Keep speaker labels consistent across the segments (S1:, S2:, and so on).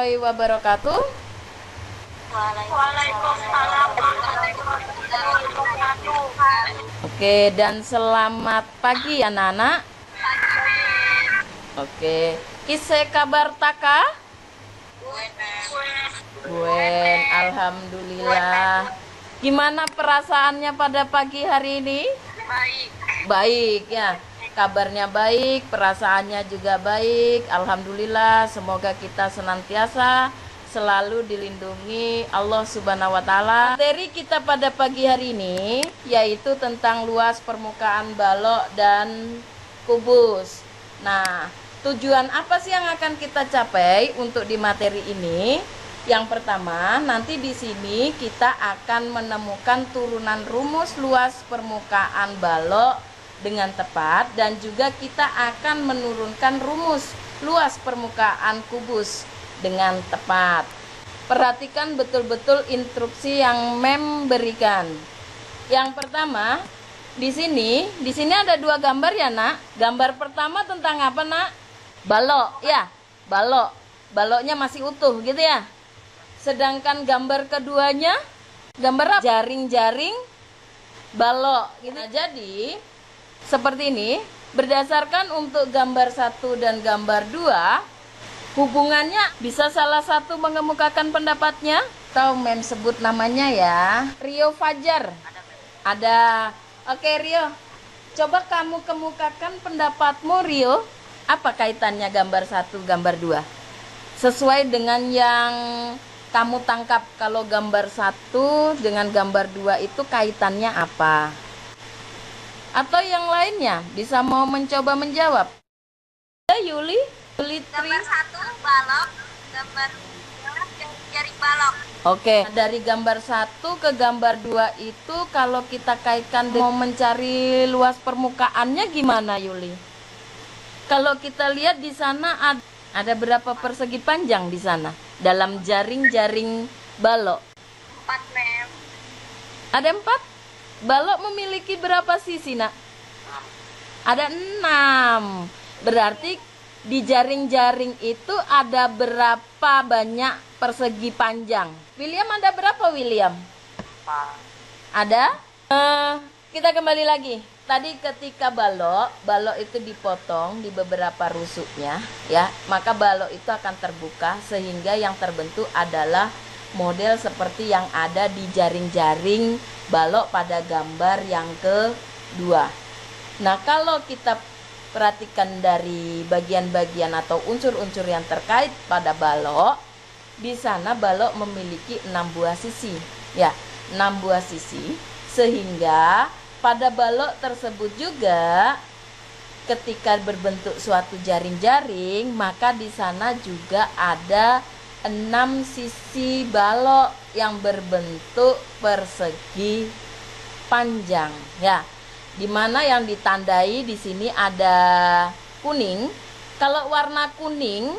S1: warahmatullahi wabarakatuh.
S2: Waalaikumsalam warahmatullahi wabarakatuh.
S1: Oke, dan selamat pagi anak-anak. Oke, ise kabar taka? Buen, alhamdulillah. Gimana perasaannya pada pagi hari ini?
S2: Baik.
S1: Baik ya, kabarnya baik, perasaannya juga baik. Alhamdulillah, semoga kita senantiasa selalu dilindungi Allah Subhanahu wa Ta'ala. Materi kita pada pagi hari ini yaitu tentang luas permukaan balok dan kubus. Nah, tujuan apa sih yang akan kita capai untuk di materi ini? Yang pertama, nanti di sini kita akan menemukan turunan rumus luas permukaan balok dengan tepat, dan juga kita akan menurunkan rumus luas permukaan kubus dengan tepat. Perhatikan betul-betul instruksi yang Mem berikan. Yang pertama, di sini ada dua gambar ya, Nak. Gambar pertama tentang apa, Nak? Balok, ya. Balok. Baloknya masih utuh gitu ya. Sedangkan gambar keduanya gambar apa? Jaring-jaring balok gitu. Nah, jadi seperti ini, berdasarkan untuk gambar 1 dan gambar 2, hubungannya bisa salah satu mengemukakan pendapatnya atau Mem sebut namanya ya. Rio Fajar. Ada. Oke, Rio. Coba kamu kemukakan pendapatmu, Rio. Apa kaitannya gambar 1, gambar 2? Sesuai dengan yang kamu tangkap, kalau gambar 1 dengan gambar 2 itu kaitannya apa? Atau yang lainnya bisa mau mencoba menjawab. Yuli Tri.
S2: Gambar 1 balok, gambar 2 jaring balok.
S1: Oke, dari gambar 1 ke gambar 2 itu kalau kita kaitkan mau mencari luas permukaannya gimana, Yuli? Kalau kita lihat di sana ada berapa persegi panjang di sana dalam jaring-jaring balok?
S2: 4, Mem.
S1: Ada 4? Balok memiliki berapa sisi, Nak? Ada 6. Berarti di jaring-jaring itu ada berapa banyak persegi panjang? William, ada berapa, William?
S2: 4.
S1: Ada? Kita kembali lagi. Tadi ketika balok itu dipotong di beberapa rusuknya, ya, maka balok itu akan terbuka sehingga yang terbentuk adalah model seperti yang ada di jaring-jaring balok pada gambar yang kedua. Nah, kalau kita perhatikan dari bagian-bagian atau unsur-unsur yang terkait pada balok, di sana balok memiliki 6 buah sisi, ya, 6 buah sisi, sehingga pada balok tersebut juga ketika berbentuk suatu jaring-jaring, maka di sana juga ada 6 sisi balok yang berbentuk persegi panjang, ya. Dimana yang ditandai di sini ada kuning. Kalau warna kuning,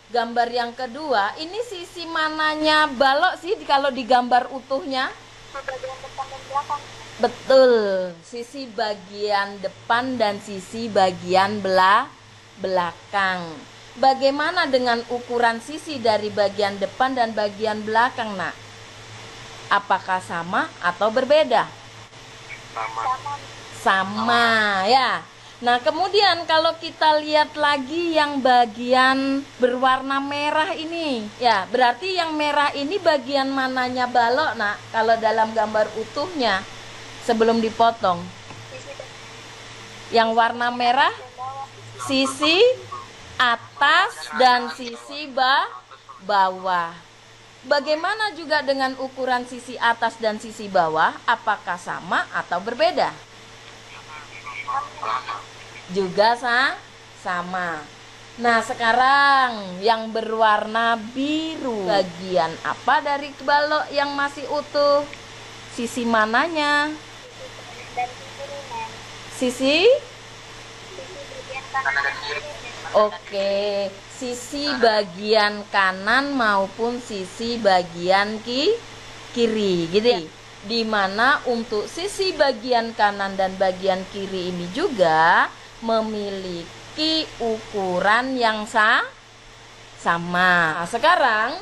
S1: gambar yang kedua, ini sisi mananya balok sih kalau digambar utuhnya?
S2: Bagian depan dan belakang.
S1: Betul, sisi bagian depan dan sisi bagian belakang. Bagaimana dengan ukuran sisi dari bagian depan dan bagian belakang, Nak? Apakah sama atau berbeda? Sama, ya. Nah, kemudian kalau kita lihat lagi yang bagian berwarna merah ini, ya, berarti yang merah ini bagian mananya balok, Nak? Kalau dalam gambar utuhnya sebelum dipotong. Yang warna merah sisi atas dan sisi bawah. Bagaimana juga dengan ukuran sisi atas dan sisi bawah? Apakah sama atau berbeda? Juga sama. Nah, sekarang yang berwarna biru, bagian apa dari balok yang masih utuh? Sisi mananya?
S2: Dan kiri, Mem.
S1: Sisi?
S2: Sisi bagian kanan dan kiri.
S1: Oke, sisi bagian kanan maupun sisi bagian kiri, gitu ya. Dimana untuk sisi bagian kanan dan bagian kiri ini juga memiliki ukuran yang sama. Nah, sekarang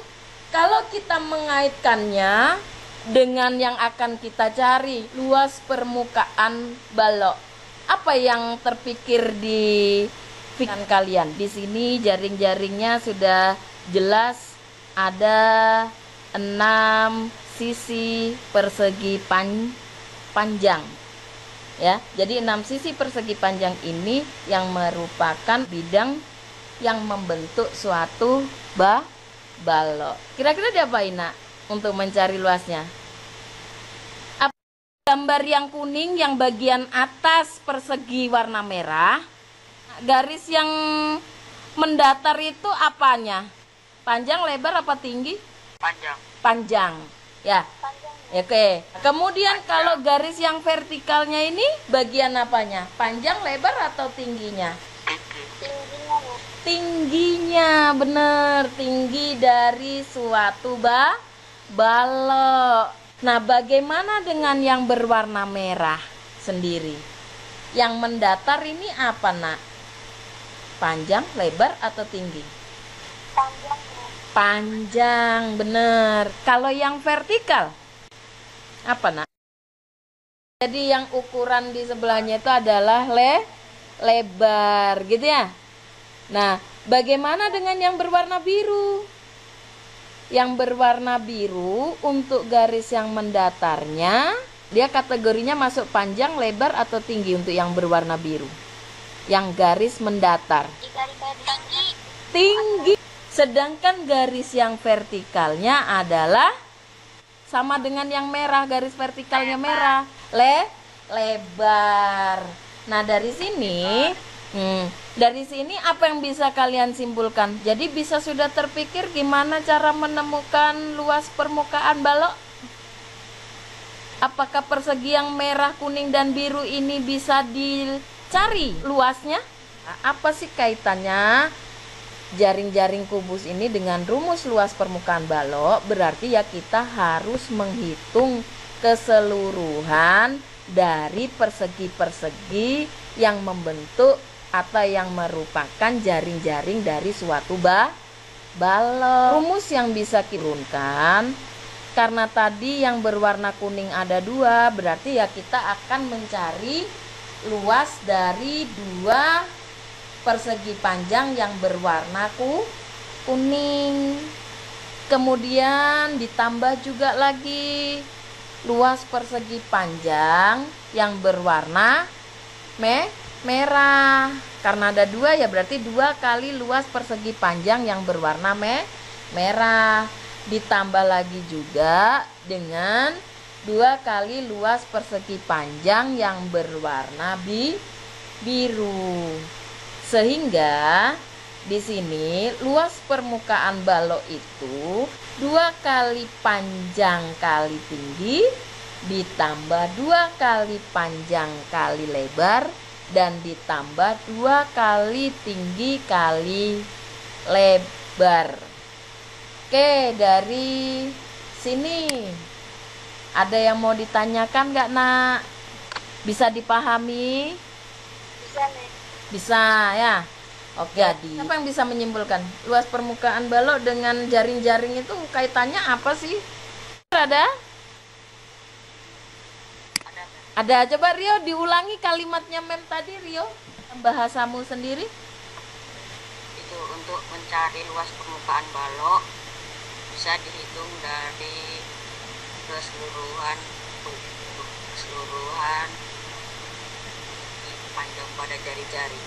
S1: kalau kita mengaitkannya dengan yang akan kita cari, luas permukaan balok, apa yang terpikir di pikiran kalian? Di sini jaring-jaringnya sudah jelas ada 6 sisi persegi panjang. Ya, jadi 6 sisi persegi panjang ini yang merupakan bidang yang membentuk suatu balok. Kira-kira diapain, Nak, untuk mencari luasnya? Apa gambar yang kuning yang bagian atas persegi warna merah? Garis yang mendatar itu apanya? Panjang, lebar, apa tinggi?
S3: Panjang.
S1: Panjang. Ya. Oke. Kemudian kalau garis yang vertikalnya ini bagian apanya? Panjang, lebar, atau tingginya? Tingginya, bener, tinggi dari suatu balok. Nah, bagaimana dengan yang berwarna merah sendiri? Yang mendatar ini apa, Nak? Panjang, lebar, atau tinggi? Panjang, bener. Kalau yang vertikal apa, Nak? Jadi yang ukuran di sebelahnya itu adalah lebar, gitu ya. Nah, bagaimana dengan yang berwarna biru? Yang berwarna biru untuk garis yang mendatarnya, dia kategorinya masuk panjang, lebar, atau tinggi untuk yang berwarna biru? Yang garis mendatar. Tinggi. Sedangkan garis yang vertikalnya adalah sama dengan yang merah, garis vertikalnya merah, lebar. Nah, dari sini apa yang bisa kalian simpulkan? Jadi bisa sudah terpikir gimana cara menemukan luas permukaan balok? Apakah persegi yang merah, kuning, dan biru ini bisa dicari luasnya? Nah, apa sih kaitannya jaring-jaring kubus ini dengan rumus luas permukaan balok? Berarti ya kita harus menghitung keseluruhan dari persegi-persegi yang membentuk atau yang merupakan jaring-jaring dari suatu balok. Rumus yang bisa kirunkan, karena tadi yang berwarna kuning ada 2, berarti ya kita akan mencari luas dari 2 persegi panjang yang berwarna kuning. Kemudian ditambah juga lagi luas persegi panjang yang berwarna merah. Karena ada 2 ya berarti 2 kali luas persegi panjang yang berwarna merah. Ditambah lagi juga dengan 2 kali luas persegi panjang yang berwarna biru. Sehingga di sini luas permukaan balok itu 2 kali panjang kali tinggi ditambah 2 kali panjang kali lebar dan ditambah 2 kali tinggi kali lebar. Oke, dari sini ada yang mau ditanyakan nggak, Nak? Bisa dipahami?
S2: Bisa, Nek.
S1: Bisa ya. Oke, siapa yang bisa menyimpulkan luas permukaan balok dengan jaring-jaring itu kaitannya apa sih? Ada? Ada. Coba Rio diulangi kalimatnya Mem tadi, Rio. Bahasamu sendiri.
S3: Itu untuk mencari luas permukaan balok bisa dihitung dari keseluruhan panjang pada jari-jari.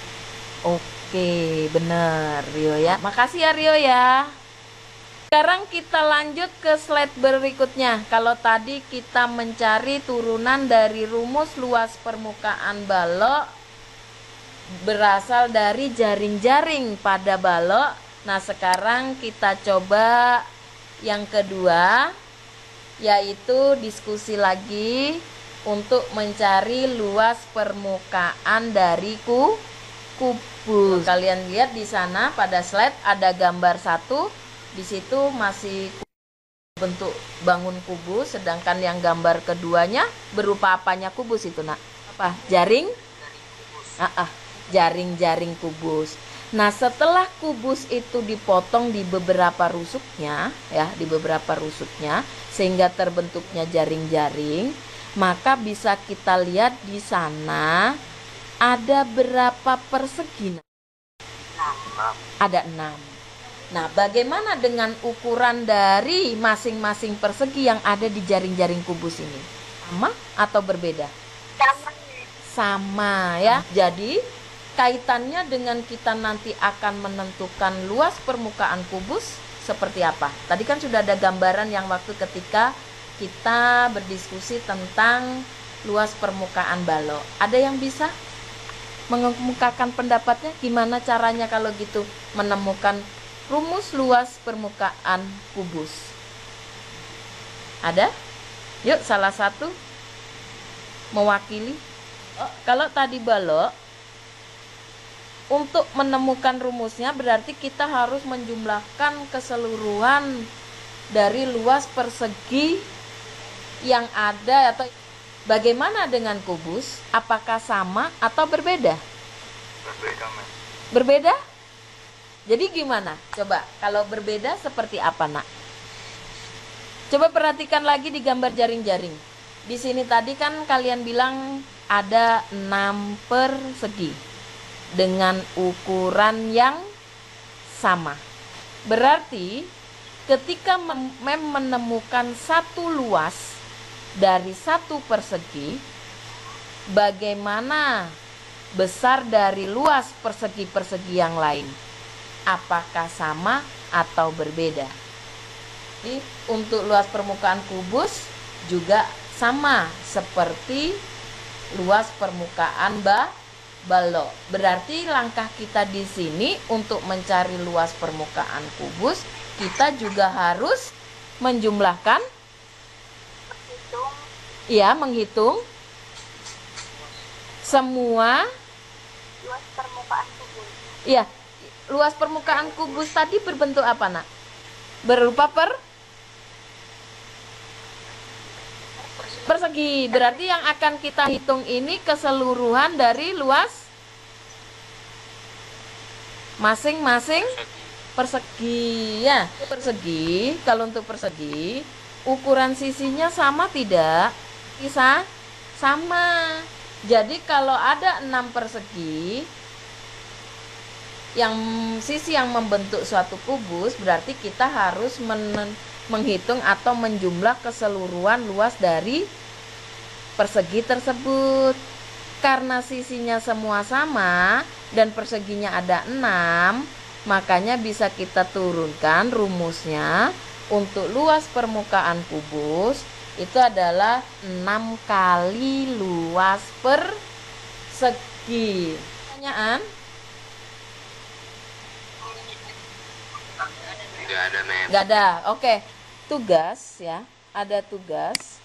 S1: Oke, benar Rio ya. Makasih ya Rio ya. Sekarang kita lanjut ke slide berikutnya. Kalau tadi kita mencari turunan dari rumus luas permukaan balok berasal dari jaring-jaring pada balok. Nah, sekarang kita coba yang kedua, yaitu diskusi lagi untuk mencari luas permukaan dari kubus. Kalian lihat di sana pada slide ada gambar 1. Di situ masih bentuk bangun kubus, sedangkan yang gambar keduanya berupa apanya kubus itu, Nak? Apa? Jaring? Jaring kubus. Nah, setelah kubus itu dipotong di beberapa rusuknya, ya, di beberapa rusuknya, sehingga terbentuknya jaring-jaring, maka bisa kita lihat di sana ada berapa persegi? Ada 6. Nah, bagaimana dengan ukuran dari masing-masing persegi yang ada di jaring-jaring kubus ini? Sama atau berbeda? Sama ya. Jadi kaitannya dengan kita nanti akan menentukan luas permukaan kubus seperti apa. Tadi kan sudah ada gambaran yang waktu ketika kita berdiskusi tentang luas permukaan balok. Ada yang bisa mengemukakan pendapatnya? Gimana caranya kalau gitu menemukan rumus luas permukaan kubus? Ada? Yuk, salah satu mewakili. Kalau tadi balok, untuk menemukan rumusnya berarti kita harus menjumlahkan keseluruhan dari luas persegi yang ada. Atau bagaimana dengan kubus? Apakah sama atau berbeda?
S4: Berbeda, Mas.
S1: Berbeda? Jadi gimana? Coba kalau berbeda seperti apa, Nak? Coba perhatikan lagi di gambar jaring-jaring. Di sini tadi kan kalian bilang ada 6 persegi dengan ukuran yang sama. Berarti ketika Mem menemukan satu luas dari satu persegi, bagaimana besar dari luas persegi-persegi yang lain? Apakah sama atau berbeda? Jadi untuk luas permukaan kubus juga sama seperti luas permukaan balok. Berarti langkah kita di sini untuk mencari luas permukaan kubus, kita juga harus menjumlahkan, menghitung semua
S2: Luas permukaan kubus.
S1: Iya, luas permukaan kubus tadi berbentuk apa, Nak? Berupa persegi. Berarti yang akan kita hitung ini keseluruhan dari luas masing-masing persegi. Ya, persegi. Kalau untuk persegi, ukuran sisinya sama tidak? Bisa? Sama. Jadi kalau ada 6 persegi, yang sisi yang membentuk suatu kubus, berarti kita harus menghitung atau menjumlah keseluruhan luas dari persegi tersebut. Karena sisinya semua sama dan perseginya ada 6, makanya bisa kita turunkan rumusnya untuk luas permukaan kubus itu adalah 6 kali luas persegi. Pertanyaan?
S4: Nggak ada, Mem.
S1: Nggak ada. Oke. Tugas ya. Ada tugas.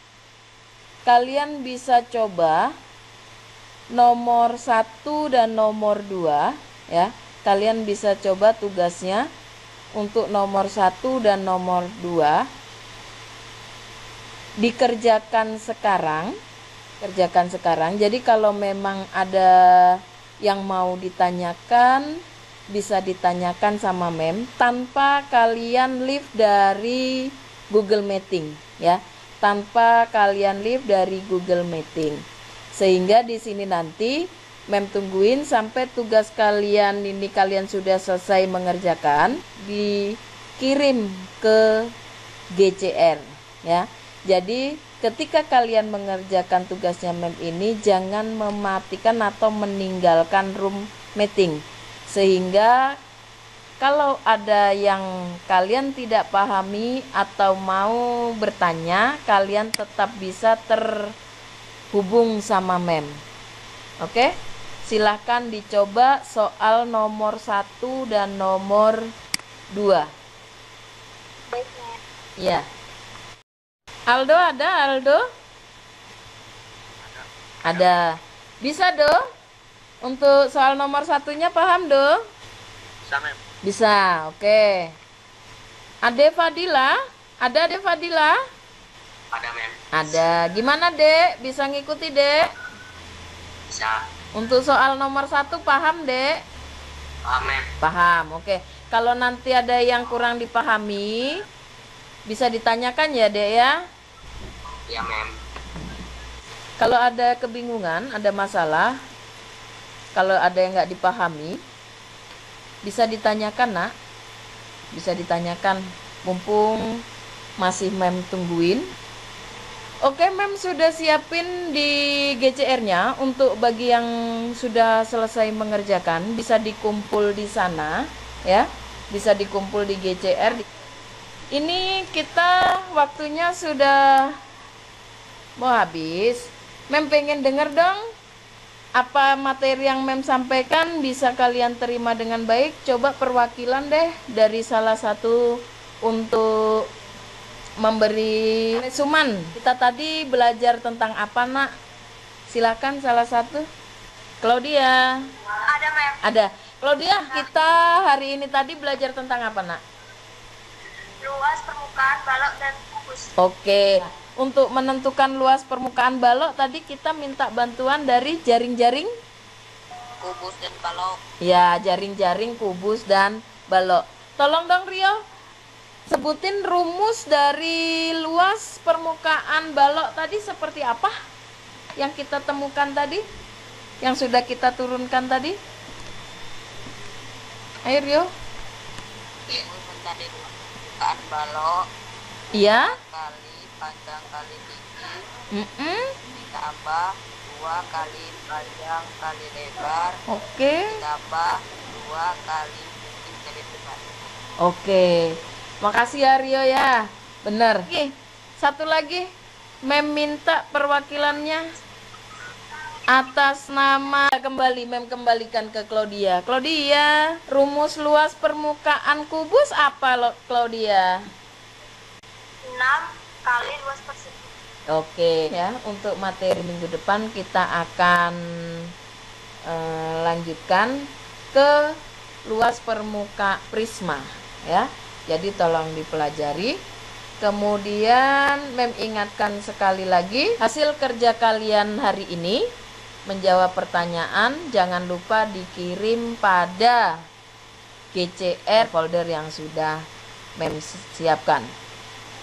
S1: Kalian bisa coba nomor 1 dan nomor 2 ya. Kalian bisa coba tugasnya untuk nomor 1 dan nomor 2 dikerjakan sekarang. Kerjakan sekarang. Jadi kalau memang ada yang mau ditanyakan, bisa ditanyakan sama Mem tanpa kalian live dari Google Meeting ya. Tanpa kalian live dari Google Meeting. Sehingga di sini nanti Mem tungguin sampai tugas kalian ini kalian sudah selesai mengerjakan, dikirim ke GCR ya. Jadi ketika kalian mengerjakan tugasnya Mem ini, jangan mematikan atau meninggalkan room meeting. Sehingga kalau ada yang kalian tidak pahami atau mau bertanya, kalian tetap bisa terhubung sama Mem. Oke? Silahkan dicoba soal nomor 1 dan nomor 2. Ya. Aldo ada, Aldo? Ada. Bisa, Do? Untuk soal nomor 1-nya paham, Do?
S4: Bisa, Mem.
S1: Bisa, oke. Ade Fadila? Ada Ade Fadila?
S4: Ada, Mem.
S1: Ada. Gimana, Dek? Bisa ngikuti, Dek?
S4: Bisa.
S1: Untuk soal nomor 1 paham, Dek?
S4: Paham, Mem.
S1: Paham, oke. Kalau nanti ada yang kurang dipahami, bisa ditanyakan ya, Dek ya.
S4: Iya, Mem.
S1: Kalau ada kebingungan, ada masalah, kalau ada yang nggak dipahami, bisa ditanyakan, Nak. Bisa ditanyakan, mumpung masih Mem tungguin. Oke, Mem sudah siapin di GCR-nya. Untuk bagi yang sudah selesai mengerjakan, bisa dikumpul di sana ya. Bisa dikumpul di GCR. Ini kita waktunya sudah mau habis. Mem pengen denger dong apa materi yang Mem sampaikan, bisa kalian terima dengan baik. Coba perwakilan deh dari salah satu untuk memberi resuman. Kita tadi belajar tentang apa, Nak? Silakan salah satu. Claudia.
S2: Ada, Mem.
S1: Ada. Claudia, kita hari ini tadi belajar tentang apa, Nak?
S2: Luas permukaan balok dan kubus.
S1: Oke. Untuk menentukan luas permukaan balok tadi kita minta bantuan dari jaring-jaring.
S3: Kubus dan balok.
S1: Ya, jaring-jaring, kubus dan balok. Tolong dong Rio, sebutin rumus dari luas permukaan balok tadi seperti apa yang kita temukan tadi, yang sudah kita turunkan tadi. Ayo Rio.
S3: Rumus tadi permukaan balok
S1: Iya.
S3: kali panjang kali tinggi ditambah 2 kali panjang kali lebar
S1: Oke.
S3: ditambah 2 kali tinggi kali lebar.
S1: Oke. Makasih ya Rio ya. Bener. Oke. Satu lagi, Mem minta perwakilannya atas nama kembali. Mem kembalikan ke Claudia. Claudia, rumus luas permukaan kubus apa lo Claudia?
S2: 6 kali luas persegi.
S1: Oke ya, untuk materi minggu depan kita akan lanjutkan ke luas permukaan prisma ya. Jadi tolong dipelajari. Kemudian Mem ingatkan sekali lagi, hasil kerja kalian hari ini menjawab pertanyaan jangan lupa dikirim pada GCR folder yang sudah Mem siapkan.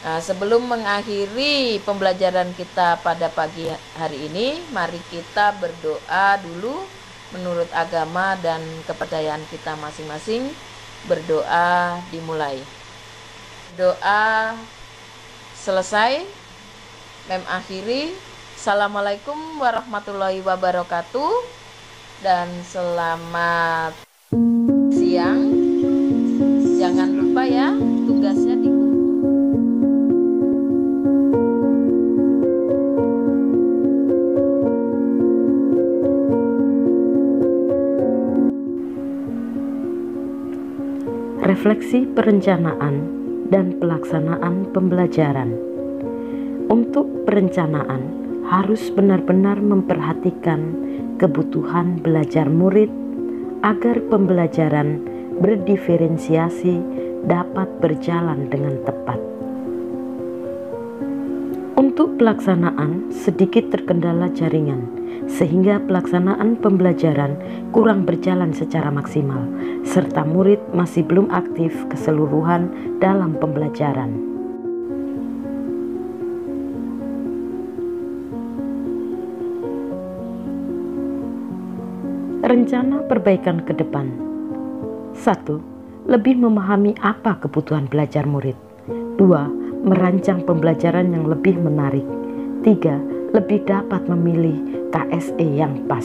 S1: Nah, sebelum mengakhiri pembelajaran kita pada pagi hari ini, mari kita berdoa dulu menurut agama dan kepercayaan kita masing-masing. Berdoa dimulai. Doa selesai, Mem akhiri. Assalamualaikum warahmatullahi wabarakatuh dan selamat siang. Jangan lupa ya, tugasnya di
S5: refleksi perencanaan dan pelaksanaan pembelajaran. Untuk perencanaan harus benar-benar memperhatikan kebutuhan belajar murid agar pembelajaran berdiferensiasi dapat berjalan dengan tepat. Untuk pelaksanaan sedikit terkendala jaringan, sehingga pelaksanaan pembelajaran kurang berjalan secara maksimal, serta murid masih belum aktif keseluruhan dalam pembelajaran. Rencana perbaikan ke depan. 1. Lebih memahami apa kebutuhan belajar murid. 2. Merancang pembelajaran yang lebih menarik. 3. Lebih dapat memilih KSE yang pas.